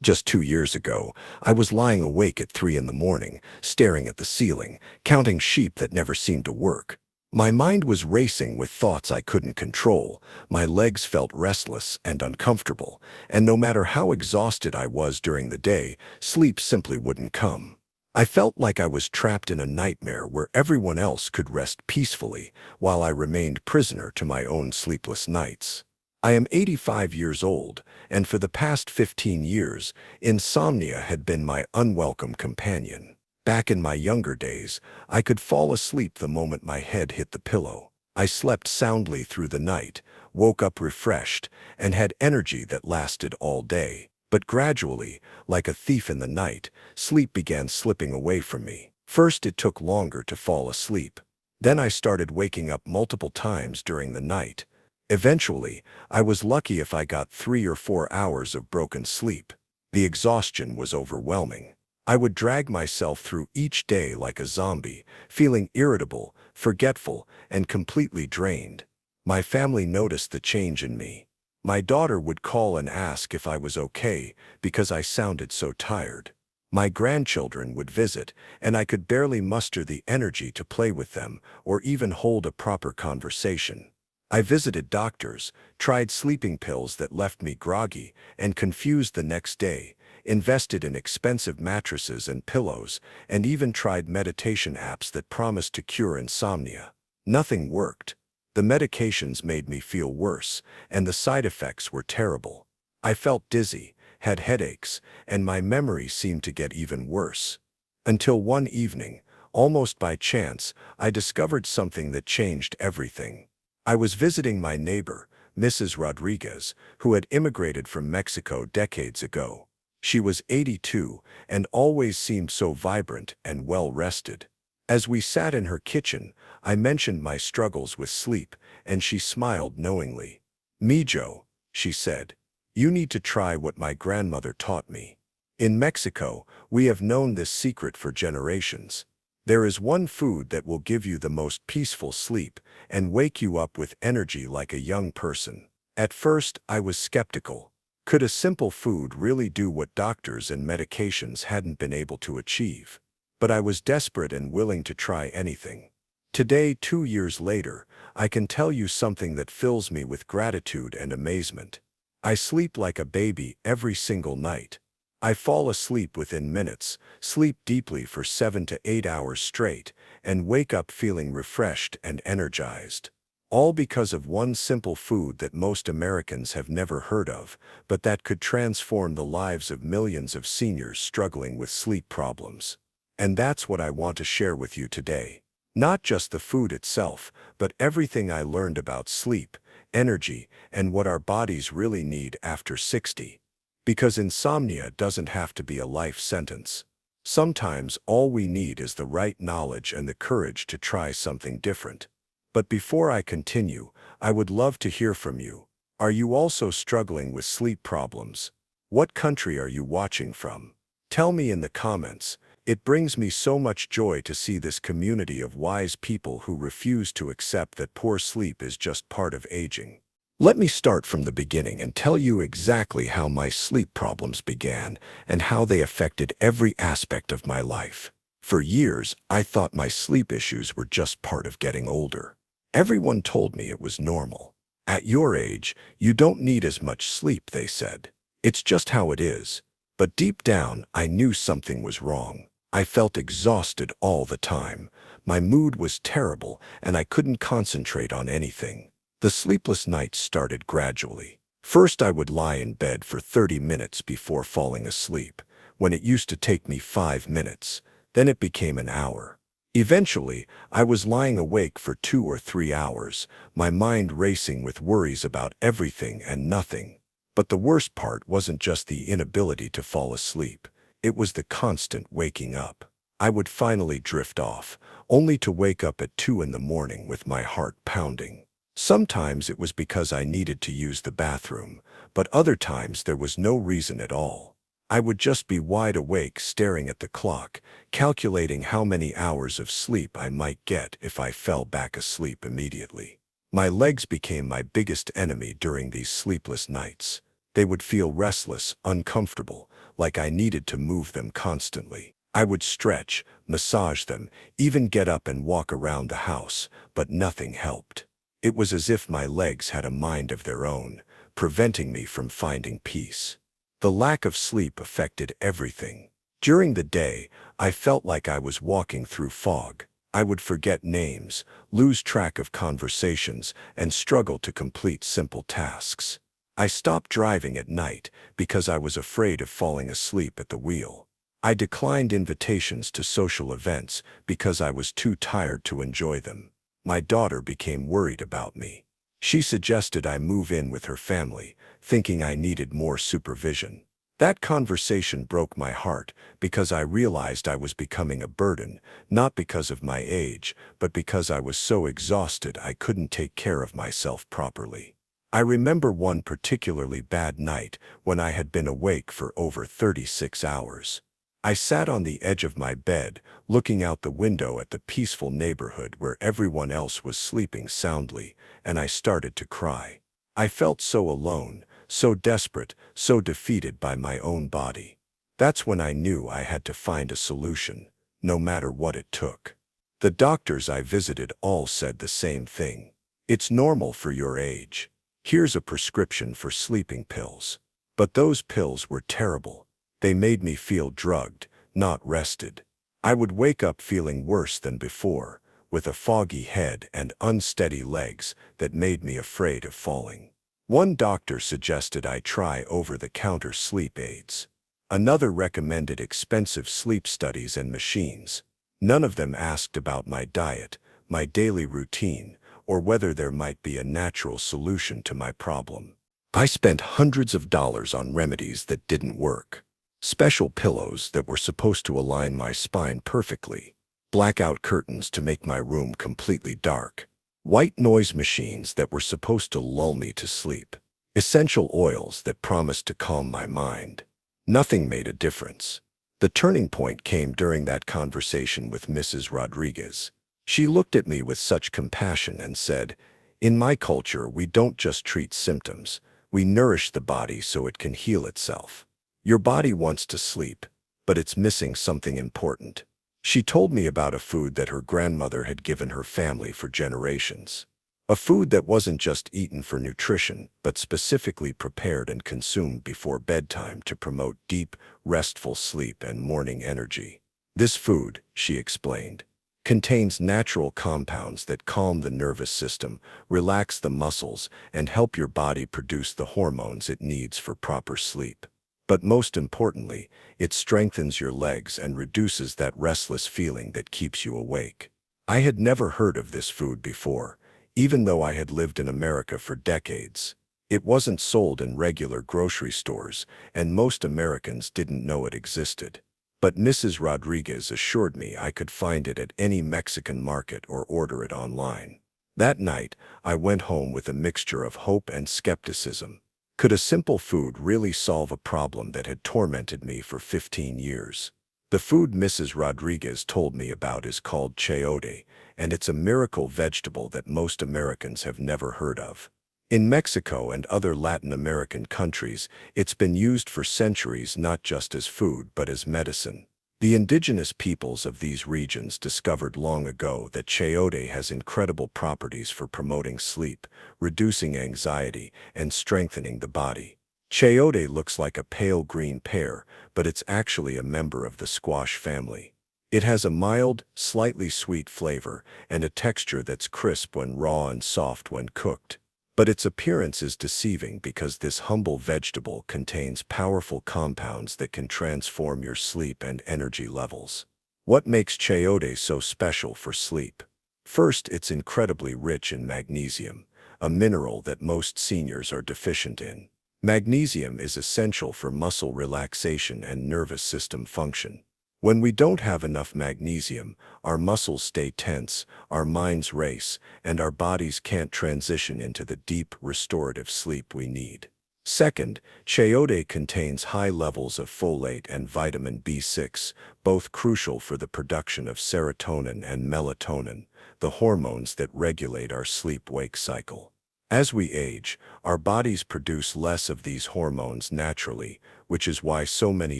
Just 2 years ago, I was lying awake at 3 in the morning, staring at the ceiling, counting sheep that never seemed to work. My mind was racing with thoughts I couldn't control. My legs felt restless and uncomfortable, and no matter how exhausted I was during the day, sleep simply wouldn't come. I felt like I was trapped in a nightmare where everyone else could rest peacefully, while I remained prisoner to my own sleepless nights. I am 85 years old, and for the past 15 years, insomnia had been my unwelcome companion. Back in my younger days, I could fall asleep the moment my head hit the pillow. I slept soundly through the night, woke up refreshed, and had energy that lasted all day. But gradually, like a thief in the night, sleep began slipping away from me. First, it took longer to fall asleep. Then I started waking up multiple times during the night. Eventually, I was lucky if I got 3 or 4 hours of broken sleep. The exhaustion was overwhelming. I would drag myself through each day like a zombie, feeling irritable, forgetful, and completely drained. My family noticed the change in me. My daughter would call and ask if I was okay because I sounded so tired. My grandchildren would visit, and I could barely muster the energy to play with them or even hold a proper conversation. I visited doctors, tried sleeping pills that left me groggy and confused the next day, invested in expensive mattresses and pillows, and even tried meditation apps that promised to cure insomnia. Nothing worked. The medications made me feel worse, and the side effects were terrible. I felt dizzy, had headaches, and my memory seemed to get even worse. Until one evening, almost by chance, I discovered something that changed everything. I was visiting my neighbor, Mrs. Rodriguez, who had immigrated from Mexico decades ago. She was 82 and always seemed so vibrant and well-rested. As we sat in her kitchen, I mentioned my struggles with sleep, and she smiled knowingly. "Mijo," she said, "you need to try what my grandmother taught me. In Mexico, we have known this secret for generations. There is one food that will give you the most peaceful sleep and wake you up with energy like a young person." At first, I was skeptical. Could a simple food really do what doctors and medications hadn't been able to achieve? But I was desperate and willing to try anything. Today, 2 years later, I can tell you something that fills me with gratitude and amazement. I sleep like a baby every single night. I fall asleep within minutes, sleep deeply for 7 to 8 hours straight, and wake up feeling refreshed and energized. All because of one simple food that most Americans have never heard of, but that could transform the lives of millions of seniors struggling with sleep problems. And that's what I want to share with you today. Not just the food itself, but everything I learned about sleep, energy, and what our bodies really need after 60. Because insomnia doesn't have to be a life sentence. Sometimes all we need is the right knowledge and the courage to try something different. But before I continue, I would love to hear from you. Are you also struggling with sleep problems? What country are you watching from? Tell me in the comments. It brings me so much joy to see this community of wise people who refuse to accept that poor sleep is just part of aging. Let me start from the beginning and tell you exactly how my sleep problems began and how they affected every aspect of my life. For years, I thought my sleep issues were just part of getting older. Everyone told me it was normal. At your age, you don't need as much sleep, they said. It's just how it is. But deep down, I knew something was wrong. I felt exhausted all the time. My mood was terrible, and I couldn't concentrate on anything. The sleepless nights started gradually. First, I would lie in bed for 30 minutes before falling asleep, when it used to take me 5 minutes. Then it became an hour. Eventually, I was lying awake for 2 or 3 hours, my mind racing with worries about everything and nothing. But the worst part wasn't just the inability to fall asleep. It was the constant waking up. I would finally drift off, only to wake up at 2 in the morning with my heart pounding. Sometimes it was because I needed to use the bathroom, but other times there was no reason at all. I would just be wide awake staring at the clock, calculating how many hours of sleep I might get if I fell back asleep immediately. My legs became my biggest enemy during these sleepless nights. They would feel restless, uncomfortable, like I needed to move them constantly. I would stretch, massage them, even get up and walk around the house, but nothing helped. It was as if my legs had a mind of their own, preventing me from finding peace. The lack of sleep affected everything. During the day, I felt like I was walking through fog. I would forget names, lose track of conversations, and struggle to complete simple tasks. I stopped driving at night because I was afraid of falling asleep at the wheel. I declined invitations to social events because I was too tired to enjoy them. My daughter became worried about me. She suggested I move in with her family, thinking I needed more supervision. That conversation broke my heart because I realized I was becoming a burden, not because of my age, but because I was so exhausted I couldn't take care of myself properly. I remember one particularly bad night when I had been awake for over 36 hours. I sat on the edge of my bed, looking out the window at the peaceful neighborhood where everyone else was sleeping soundly, and I started to cry. I felt so alone, so desperate, so defeated by my own body. That's when I knew I had to find a solution, no matter what it took. The doctors I visited all said the same thing. It's normal for your age. Here's a prescription for sleeping pills. But those pills were terrible. They made me feel drugged, not rested. I would wake up feeling worse than before, with a foggy head and unsteady legs that made me afraid of falling. One doctor suggested I try over-the-counter sleep aids. Another recommended expensive sleep studies and machines. None of them asked about my diet, my daily routine, or whether there might be a natural solution to my problem. I spent hundreds of dollars on remedies that didn't work. Special pillows that were supposed to align my spine perfectly. Blackout curtains to make my room completely dark. White noise machines that were supposed to lull me to sleep. Essential oils that promised to calm my mind. Nothing made a difference. The turning point came during that conversation with Mrs. Rodriguez. She looked at me with such compassion and said, "In my culture, we don't just treat symptoms. We nourish the body so it can heal itself. Your body wants to sleep, but it's missing something important." She told me about a food that her grandmother had given her family for generations. A food that wasn't just eaten for nutrition, but specifically prepared and consumed before bedtime to promote deep, restful sleep and morning energy. This food, she explained, contains natural compounds that calm the nervous system, relax the muscles, and help your body produce the hormones it needs for proper sleep. But most importantly, it strengthens your legs and reduces that restless feeling that keeps you awake. I had never heard of this food before, even though I had lived in America for decades. It wasn't sold in regular grocery stores, and most Americans didn't know it existed. But Mrs. Rodriguez assured me I could find it at any Mexican market or order it online. That night, I went home with a mixture of hope and skepticism. Could a simple food really solve a problem that had tormented me for 15 years? The food Mrs. Rodriguez told me about is called chayote, and it's a miracle vegetable that most Americans have never heard of. In Mexico and other Latin American countries, it's been used for centuries not just as food but as medicine. The indigenous peoples of these regions discovered long ago that chayote has incredible properties for promoting sleep, reducing anxiety, and strengthening the body. Chayote looks like a pale green pear, but it's actually a member of the squash family. It has a mild, slightly sweet flavor and a texture that's crisp when raw and soft when cooked. But its appearance is deceiving because this humble vegetable contains powerful compounds that can transform your sleep and energy levels. What makes chayote so special for sleep? First, it's incredibly rich in magnesium, a mineral that most seniors are deficient in. Magnesium is essential for muscle relaxation and nervous system function. When we don't have enough magnesium, our muscles stay tense, our minds race, and our bodies can't transition into the deep, restorative sleep we need. Second, chayote contains high levels of folate and vitamin B6, both crucial for the production of serotonin and melatonin, the hormones that regulate our sleep-wake cycle. As we age, our bodies produce less of these hormones naturally, which is why so many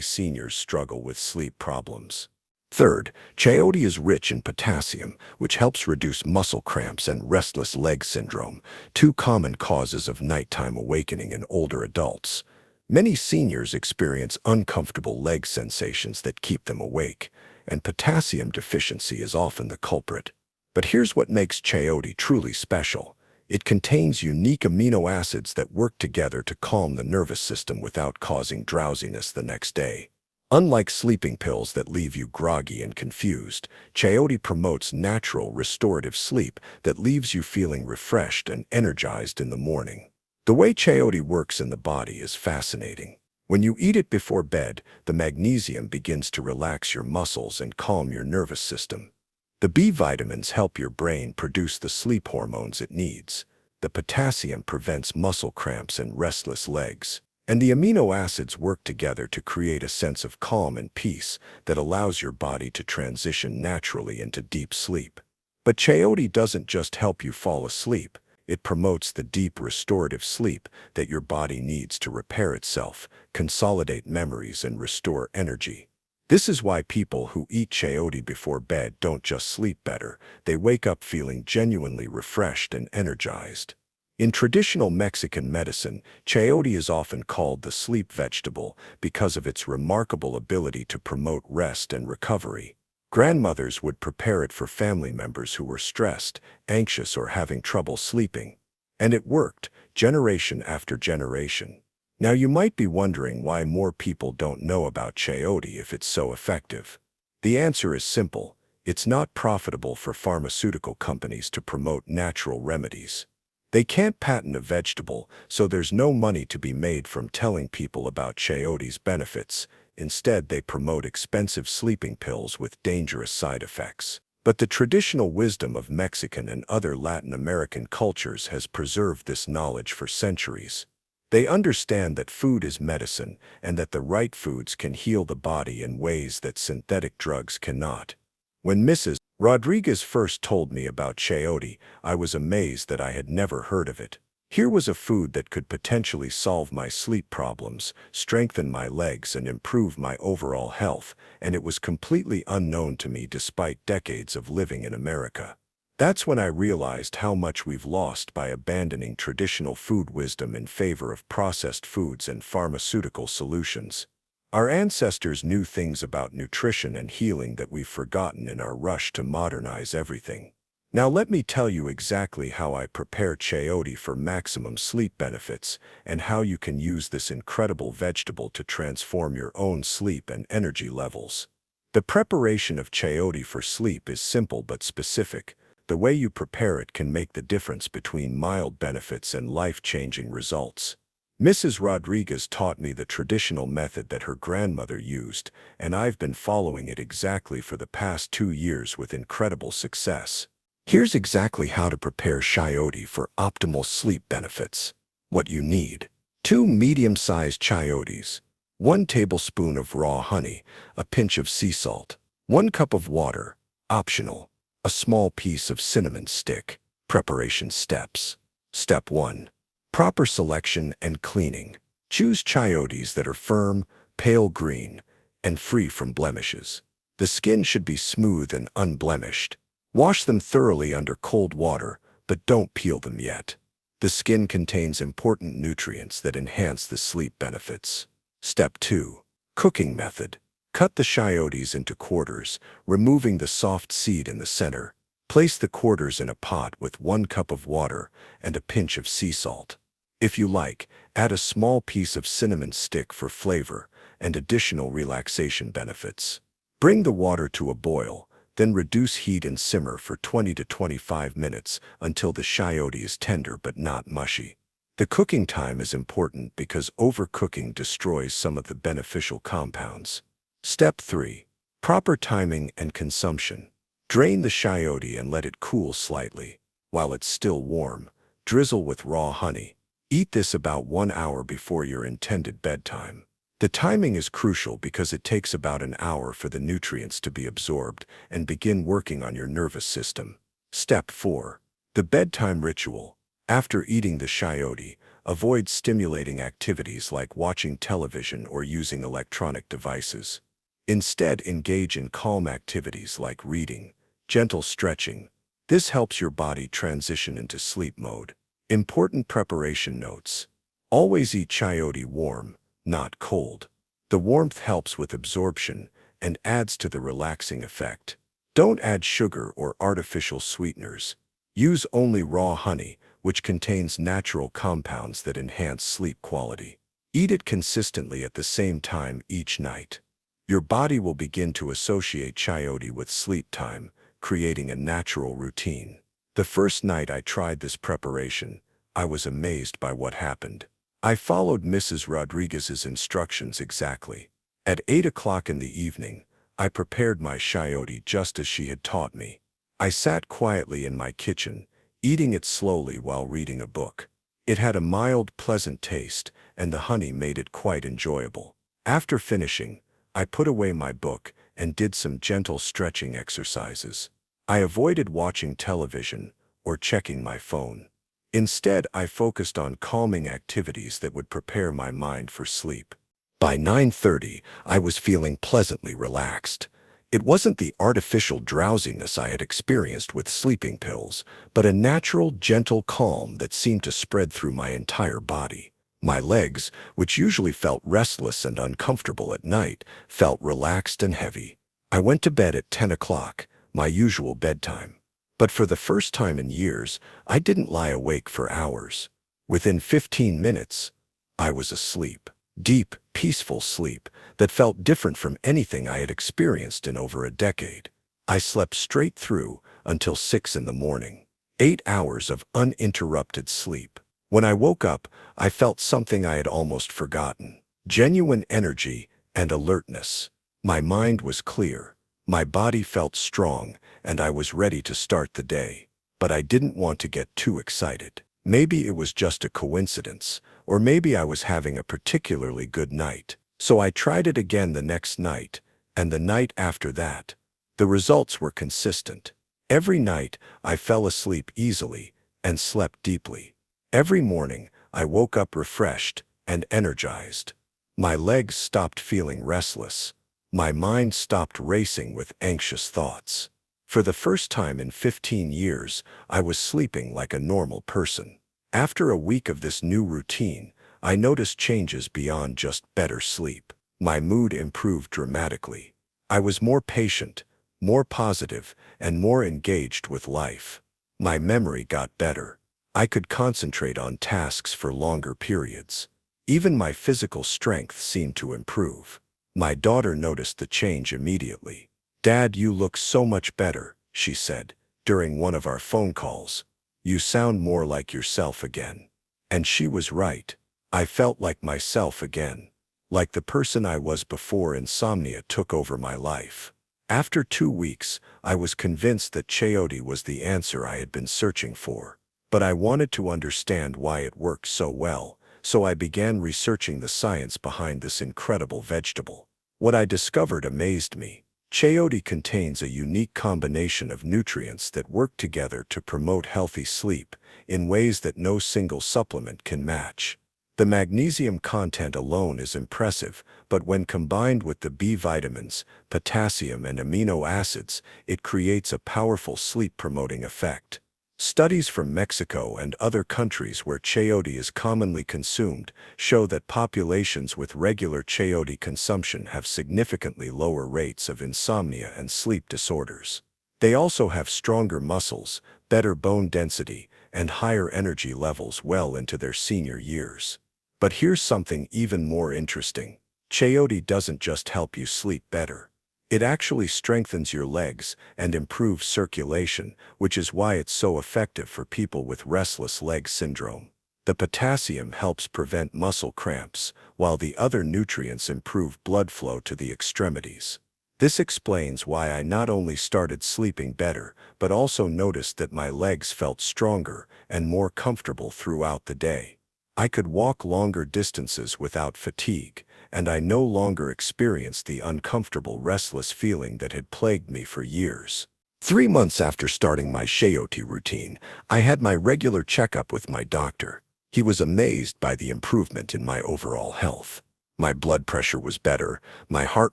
seniors struggle with sleep problems. Third, chayote is rich in potassium, which helps reduce muscle cramps and restless leg syndrome, two common causes of nighttime awakening in older adults. Many seniors experience uncomfortable leg sensations that keep them awake, and potassium deficiency is often the culprit. But here's what makes chayote truly special. It contains unique amino acids that work together to calm the nervous system without causing drowsiness the next day. Unlike sleeping pills that leave you groggy and confused, chayote promotes natural, restorative sleep that leaves you feeling refreshed and energized in the morning. The way chayote works in the body is fascinating. When you eat it before bed, the magnesium begins to relax your muscles and calm your nervous system. The B vitamins help your brain produce the sleep hormones it needs. The potassium prevents muscle cramps and restless legs. And the amino acids work together to create a sense of calm and peace that allows your body to transition naturally into deep sleep. But chayote doesn't just help you fall asleep. It promotes the deep restorative sleep that your body needs to repair itself, consolidate memories, and restore energy. This is why people who eat chayote before bed don't just sleep better, they wake up feeling genuinely refreshed and energized. In traditional Mexican medicine, chayote is often called the sleep vegetable because of its remarkable ability to promote rest and recovery. Grandmothers would prepare it for family members who were stressed, anxious, or having trouble sleeping. And it worked, generation after generation. Now you might be wondering why more people don't know about chayote if it's so effective. The answer is simple. It's not profitable for pharmaceutical companies to promote natural remedies. They can't patent a vegetable, so there's no money to be made from telling people about chayote's benefits. Instead, they promote expensive sleeping pills with dangerous side effects. But the traditional wisdom of Mexican and other Latin American cultures has preserved this knowledge for centuries. They understand that food is medicine and that the right foods can heal the body in ways that synthetic drugs cannot. When Mrs. Rodriguez first told me about chayote, I was amazed that I had never heard of it. Here was a food that could potentially solve my sleep problems, strengthen my legs, and improve my overall health, and it was completely unknown to me despite decades of living in America. That's when I realized how much we've lost by abandoning traditional food wisdom in favor of processed foods and pharmaceutical solutions. Our ancestors knew things about nutrition and healing that we've forgotten in our rush to modernize everything. Now let me tell you exactly how I prepare chayote for maximum sleep benefits and how you can use this incredible vegetable to transform your own sleep and energy levels. The preparation of chayote for sleep is simple but specific. The way you prepare it can make the difference between mild benefits and life-changing results. Mrs. Rodriguez taught me the traditional method that her grandmother used, and I've been following it exactly for the past 2 years with incredible success. Here's exactly how to prepare chayote for optimal sleep benefits. What you need: 2 medium-sized chayotes, 1 tablespoon of raw honey, a pinch of sea salt, 1 cup of water, optional, a small piece of cinnamon stick. Preparation steps. Step 1. Proper selection and cleaning. Choose chayotes that are firm, pale green, and free from blemishes. The skin should be smooth and unblemished. Wash them thoroughly under cold water, but don't peel them yet. The skin contains important nutrients that enhance the sleep benefits. Step 2. Cooking method. Cut the chayotes into quarters, removing the soft seed in the center. Place the quarters in a pot with 1 cup of water and a pinch of sea salt. If you like, add a small piece of cinnamon stick for flavor and additional relaxation benefits. Bring the water to a boil, then reduce heat and simmer for 20 to 25 minutes until the chayote is tender but not mushy. The cooking time is important because overcooking destroys some of the beneficial compounds. Step 3. Proper timing and consumption. Drain the chayote and let it cool slightly. While it's still warm, drizzle with raw honey. Eat this about 1 hour before your intended bedtime. The timing is crucial because it takes about an hour for the nutrients to be absorbed and begin working on your nervous system. Step 4. The bedtime ritual. After eating the chayote, avoid stimulating activities like watching television or using electronic devices. Instead, engage in calm activities like reading, gentle stretching. This helps your body transition into sleep mode. Important preparation notes. Always eat chayote warm, not cold. The warmth helps with absorption and adds to the relaxing effect. Don't add sugar or artificial sweeteners. Use only raw honey, which contains natural compounds that enhance sleep quality. Eat it consistently at the same time each night. Your body will begin to associate chayote with sleep time, creating a natural routine. The first night I tried this preparation, I was amazed by what happened. I followed Mrs. Rodriguez's instructions exactly. At 8 o'clock in the evening, I prepared my chayote just as she had taught me. I sat quietly in my kitchen, eating it slowly while reading a book. It had a mild, pleasant taste, and the honey made it quite enjoyable. After finishing, I put away my book and did some gentle stretching exercises. I avoided watching television or checking my phone. Instead, I focused on calming activities that would prepare my mind for sleep. By 9:30, I was feeling pleasantly relaxed. It wasn't the artificial drowsiness I had experienced with sleeping pills, but a natural, gentle calm that seemed to spread through my entire body. My legs, which usually felt restless and uncomfortable at night, felt relaxed and heavy. I went to bed at 10 o'clock, my usual bedtime. But for the first time in years, I didn't lie awake for hours. Within 15 minutes, I was asleep. Deep, peaceful sleep that felt different from anything I had experienced in over a decade. I slept straight through until 6 in the morning. 8 hours of uninterrupted sleep. When I woke up, I felt something I had almost forgotten. Genuine energy and alertness. My mind was clear. My body felt strong, and I was ready to start the day. But I didn't want to get too excited. Maybe it was just a coincidence, or maybe I was having a particularly good night. So I tried it again the next night, and the night after that. The results were consistent. Every night, I fell asleep easily and slept deeply. Every morning, I woke up refreshed and energized. My legs stopped feeling restless. My mind stopped racing with anxious thoughts. For the first time in 15 years, I was sleeping like a normal person. After a week of this new routine, I noticed changes beyond just better sleep. My mood improved dramatically. I was more patient, more positive, and more engaged with life. My memory got better. I could concentrate on tasks for longer periods. Even my physical strength seemed to improve. My daughter noticed the change immediately. "Dad, you look so much better," she said, during one of our phone calls. "You sound more like yourself again." And she was right. I felt like myself again, like the person I was before insomnia took over my life. After 2 weeks, I was convinced that chayote was the answer I had been searching for. But I wanted to understand why it worked so well, so I began researching the science behind this incredible vegetable. What I discovered amazed me. Chayote contains a unique combination of nutrients that work together to promote healthy sleep in ways that no single supplement can match. The magnesium content alone is impressive, but when combined with the B vitamins, potassium, and amino acids, it creates a powerful sleep-promoting effect. Studies from Mexico and other countries where chayote is commonly consumed show that populations with regular chayote consumption have significantly lower rates of insomnia and sleep disorders. They also have stronger muscles, better bone density, and higher energy levels well into their senior years. But here's something even more interesting. Chayote doesn't just help you sleep better. It actually strengthens your legs and improves circulation, which is why it's so effective for people with restless leg syndrome. The potassium helps prevent muscle cramps, while the other nutrients improve blood flow to the extremities. This explains why I not only started sleeping better, but also noticed that my legs felt stronger and more comfortable throughout the day. I could walk longer distances without fatigue, and I no longer experienced the uncomfortable, restless feeling that had plagued me for years. 3 months after starting my Shayote routine, I had my regular checkup with my doctor. He was amazed by the improvement in my overall health. My blood pressure was better, my heart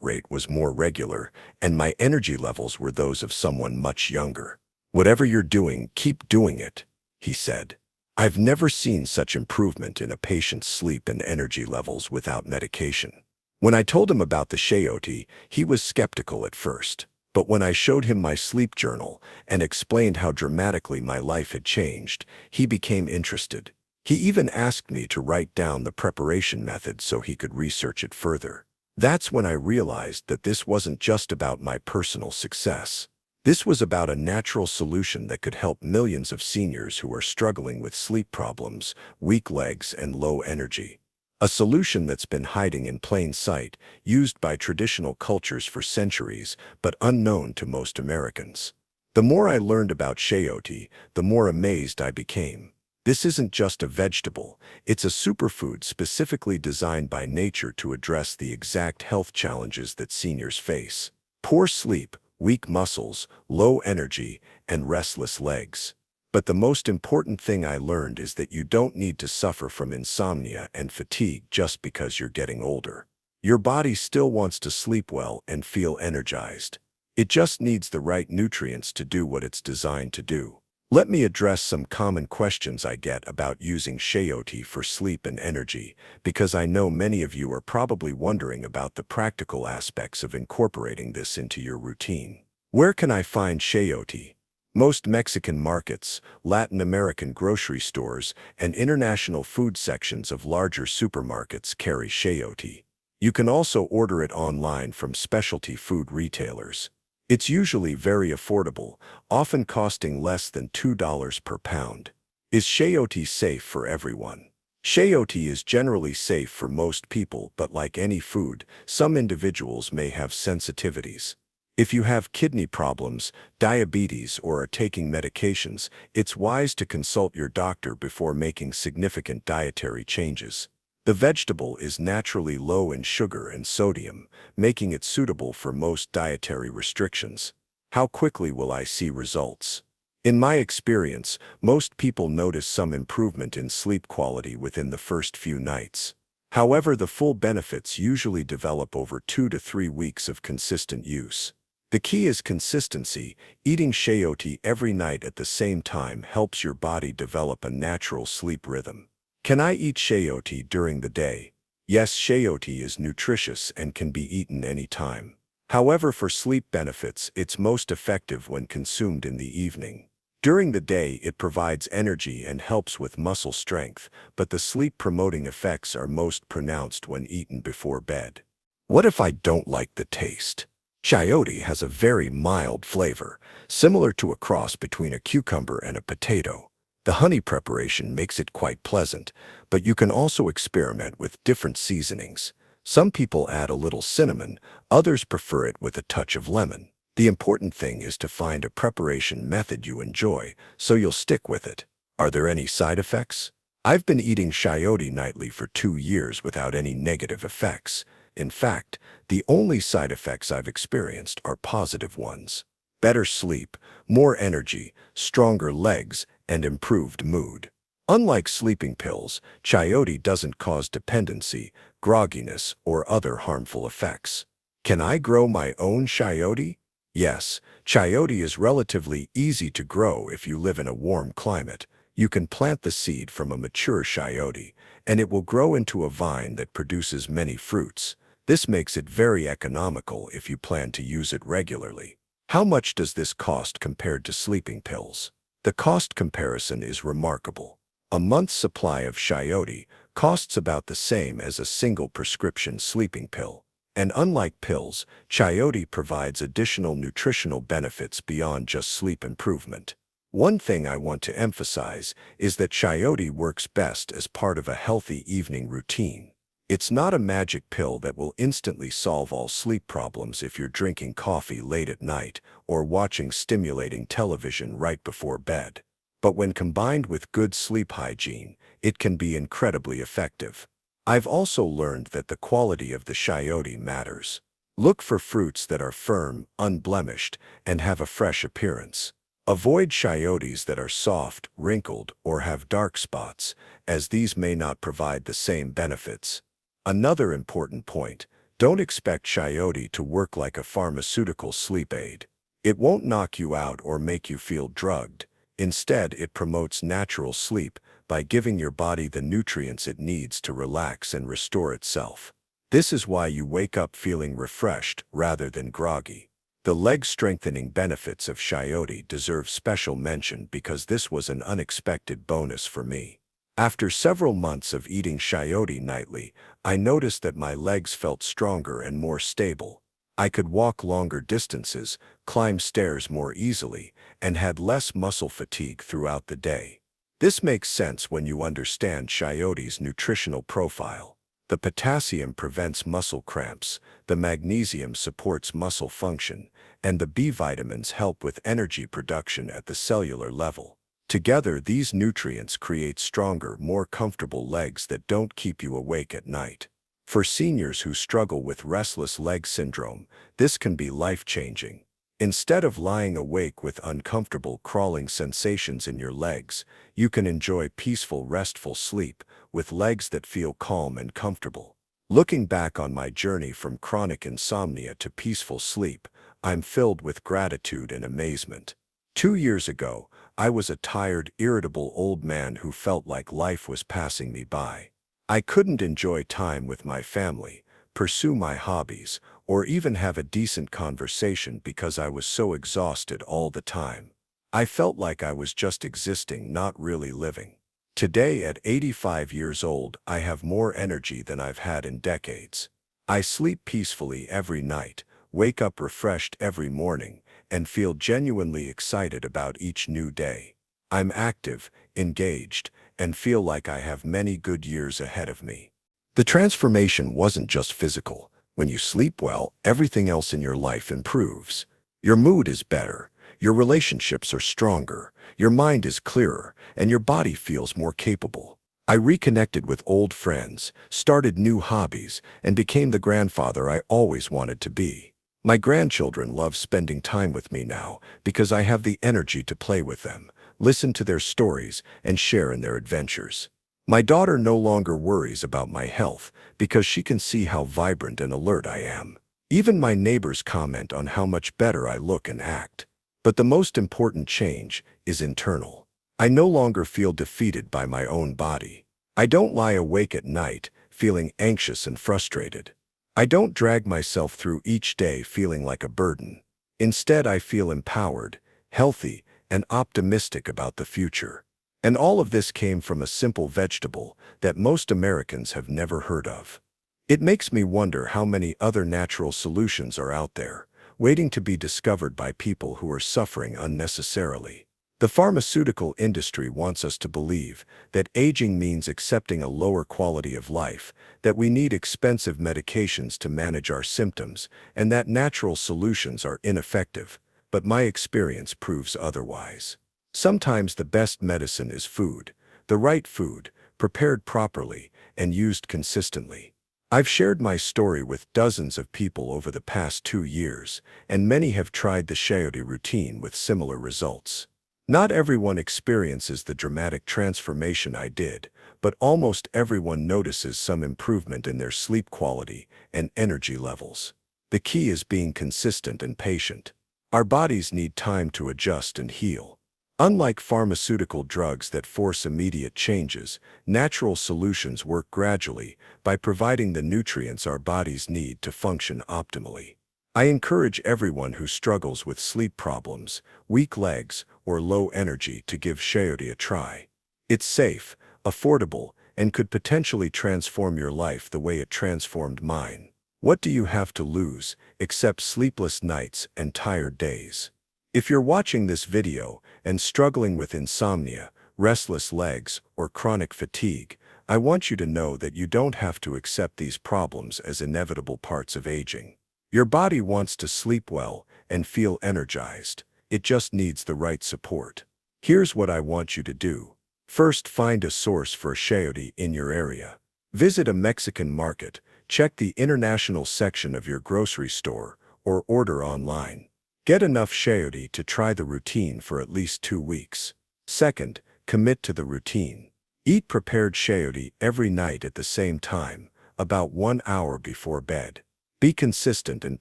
rate was more regular, and my energy levels were those of someone much younger. "Whatever you're doing, keep doing it," he said. I've never seen such improvement in a patient's sleep and energy levels without medication. When I told him about the Shayote, he was skeptical at first. But when I showed him my sleep journal and explained how dramatically my life had changed, he became interested. He even asked me to write down the preparation method so he could research it further. That's when I realized that this wasn't just about my personal success. This was about a natural solution that could help millions of seniors who are struggling with sleep problems, weak legs, and low energy. A solution that's been hiding in plain sight, used by traditional cultures for centuries, but unknown to most Americans. The more I learned about Shayote, the more amazed I became. This isn't just a vegetable, it's a superfood specifically designed by nature to address the exact health challenges that seniors face. Poor sleep, weak muscles, low energy, and restless legs. But the most important thing I learned is that you don't need to suffer from insomnia and fatigue just because you're getting older. Your body still wants to sleep well and feel energized. It just needs the right nutrients to do what it's designed to do. Let me address some common questions I get about using Shayote for sleep and energy, because I know many of you are probably wondering about the practical aspects of incorporating this into your routine. Where can I find Shayote? Most Mexican markets, Latin American grocery stores, and international food sections of larger supermarkets carry Shayote. You can also order it online from specialty food retailers. It's usually very affordable, often costing less than $2 per pound. Is Shayote safe for everyone? Shayote is generally safe for most people, but like any food, some individuals may have sensitivities. If you have kidney problems, diabetes, or are taking medications, it's wise to consult your doctor before making significant dietary changes. The vegetable is naturally low in sugar and sodium, making it suitable for most dietary restrictions. How quickly will I see results? In my experience, most people notice some improvement in sleep quality within the first few nights. However, the full benefits usually develop over 2 to 3 weeks of consistent use. The key is consistency. Eating Shayote every night at the same time helps your body develop a natural sleep rhythm. Can I eat Shayote during the day? Yes, Shayote is nutritious and can be eaten anytime. However, for sleep benefits, it's most effective when consumed in the evening. During the day, it provides energy and helps with muscle strength, but the sleep-promoting effects are most pronounced when eaten before bed. What if I don't like the taste? Shayote has a very mild flavor, similar to a cross between a cucumber and a potato. The honey preparation makes it quite pleasant, but you can also experiment with different seasonings. Some people add a little cinnamon, others prefer it with a touch of lemon. The important thing is to find a preparation method you enjoy, so you'll stick with it. Are there any side effects? I've been eating Shayote nightly for 2 years without any negative effects. In fact, the only side effects I've experienced are positive ones. Better sleep, more energy, stronger legs, and improved mood. Unlike sleeping pills, Shayote doesn't cause dependency, grogginess, or other harmful effects. Can I grow my own Shayote? Yes, Shayote is relatively easy to grow if you live in a warm climate. You can plant the seed from a mature Shayote, and it will grow into a vine that produces many fruits. This makes it very economical if you plan to use it regularly. How much does this cost compared to sleeping pills? The cost comparison is remarkable. A month's supply of Shayote costs about the same as a single prescription sleeping pill. And unlike pills, Shayote provides additional nutritional benefits beyond just sleep improvement. One thing I want to emphasize is that Shayote works best as part of a healthy evening routine. It's not a magic pill that will instantly solve all sleep problems if you're drinking coffee late at night or watching stimulating television right before bed. But when combined with good sleep hygiene, it can be incredibly effective. I've also learned that the quality of the Shayote matters. Look for fruits that are firm, unblemished, and have a fresh appearance. Avoid chayotes that are soft, wrinkled, or have dark spots, as these may not provide the same benefits. Another important point: don't expect chayote to work like a pharmaceutical sleep aid. It won't knock you out or make you feel drugged. Instead, it promotes natural sleep by giving your body the nutrients it needs to relax and restore itself. This is why you wake up feeling refreshed rather than groggy. The leg-strengthening benefits of chayote deserve special mention because this was an unexpected bonus for me. After several months of eating chayote nightly, I noticed that my legs felt stronger and more stable. I could walk longer distances, climb stairs more easily, and had less muscle fatigue throughout the day. This makes sense when you understand chayote's nutritional profile. The potassium prevents muscle cramps, the magnesium supports muscle function, and the B vitamins help with energy production at the cellular level. Together, these nutrients create stronger, more comfortable legs that don't keep you awake at night. For seniors who struggle with restless leg syndrome, this can be life-changing. Instead of lying awake with uncomfortable crawling sensations in your legs, you can enjoy peaceful, restful sleep with legs that feel calm and comfortable. Looking back on my journey from chronic insomnia to peaceful sleep, I'm filled with gratitude and amazement. 2 years ago, I was a tired, irritable old man who felt like life was passing me by. I couldn't enjoy time with my family, pursue my hobbies, or even have a decent conversation because I was so exhausted all the time. I felt like I was just existing, not really living. Today, at 85 years old, I have more energy than I've had in decades. I sleep peacefully every night, wake up refreshed every morning, and feel genuinely excited about each new day. I'm active, engaged, and feel like I have many good years ahead of me. The transformation wasn't just physical. When you sleep well, everything else in your life improves. Your mood is better, your relationships are stronger, your mind is clearer, and your body feels more capable. I reconnected with old friends, started new hobbies, and became the grandfather I always wanted to be. My grandchildren love spending time with me now because I have the energy to play with them, listen to their stories, and share in their adventures. My daughter no longer worries about my health because she can see how vibrant and alert I am. Even my neighbors comment on how much better I look and act. But the most important change is internal. I no longer feel defeated by my own body. I don't lie awake at night feeling anxious and frustrated. I don't drag myself through each day feeling like a burden. Instead, I feel empowered, healthy, and optimistic about the future. And all of this came from a simple vegetable that most Americans have never heard of. It makes me wonder how many other natural solutions are out there, waiting to be discovered by people who are suffering unnecessarily. The pharmaceutical industry wants us to believe that aging means accepting a lower quality of life, that we need expensive medications to manage our symptoms, and that natural solutions are ineffective. But my experience proves otherwise. Sometimes the best medicine is food, the right food, prepared properly, and used consistently. I've shared my story with dozens of people over the past 2 years, and many have tried the chayote routine with similar results. Not everyone experiences the dramatic transformation I did, but almost everyone notices some improvement in their sleep quality and energy levels. The key is being consistent and patient. Our bodies need time to adjust and heal. Unlike pharmaceutical drugs that force immediate changes, natural solutions work gradually by providing the nutrients our bodies need to function optimally. I encourage everyone who struggles with sleep problems, weak legs, or low energy to give chayote a try. It's safe, affordable, and could potentially transform your life the way it transformed mine. What do you have to lose except sleepless nights and tired days? If you're watching this video and struggling with insomnia, restless legs, or chronic fatigue, I want you to know that you don't have to accept these problems as inevitable parts of aging. Your body wants to sleep well and feel energized. It just needs the right support. Here's what I want you to do. First, find a source for chayote in your area. Visit a Mexican market, Check the international section of your grocery store or order online. Get enough Shayote to try the routine for at least 2 weeks. Second, commit to the routine. Eat prepared Shayote every night at the same time, about 1 hour before bed. Be consistent and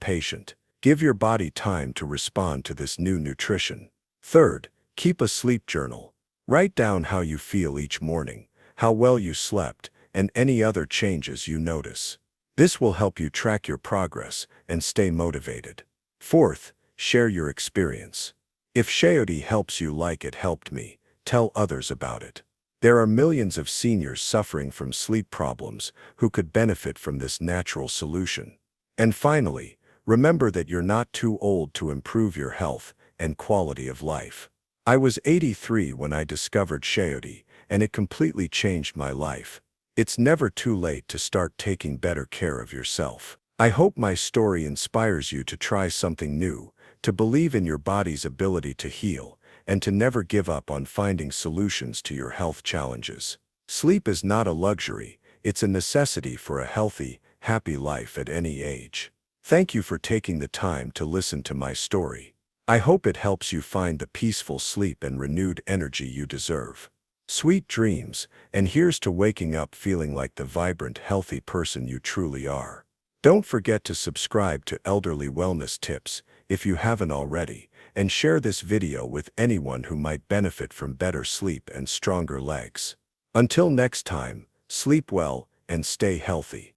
patient. Give your body time to respond to this new nutrition. Third, keep a sleep journal. Write down how you feel each morning, how well you slept, and any other changes you notice. This will help you track your progress and stay motivated. Fourth, share your experience. If Shayote helps you like it helped me, tell others about it. There are millions of seniors suffering from sleep problems who could benefit from this natural solution. And finally, remember that you're not too old to improve your health and quality of life. I was 83 when I discovered Shayote, and it completely changed my life. It's never too late to start taking better care of yourself. I hope my story inspires you to try something new, to believe in your body's ability to heal, and to never give up on finding solutions to your health challenges. Sleep is not a luxury, it's a necessity for a healthy, happy life at any age. Thank you for taking the time to listen to my story. I hope it helps you find the peaceful sleep and renewed energy you deserve. Sweet dreams, and here's to waking up feeling like the vibrant, healthy person you truly are. Don't forget to subscribe to Elderly Wellness Tips if you haven't already, and share this video with anyone who might benefit from better sleep and stronger legs. Until next time, sleep well and stay healthy.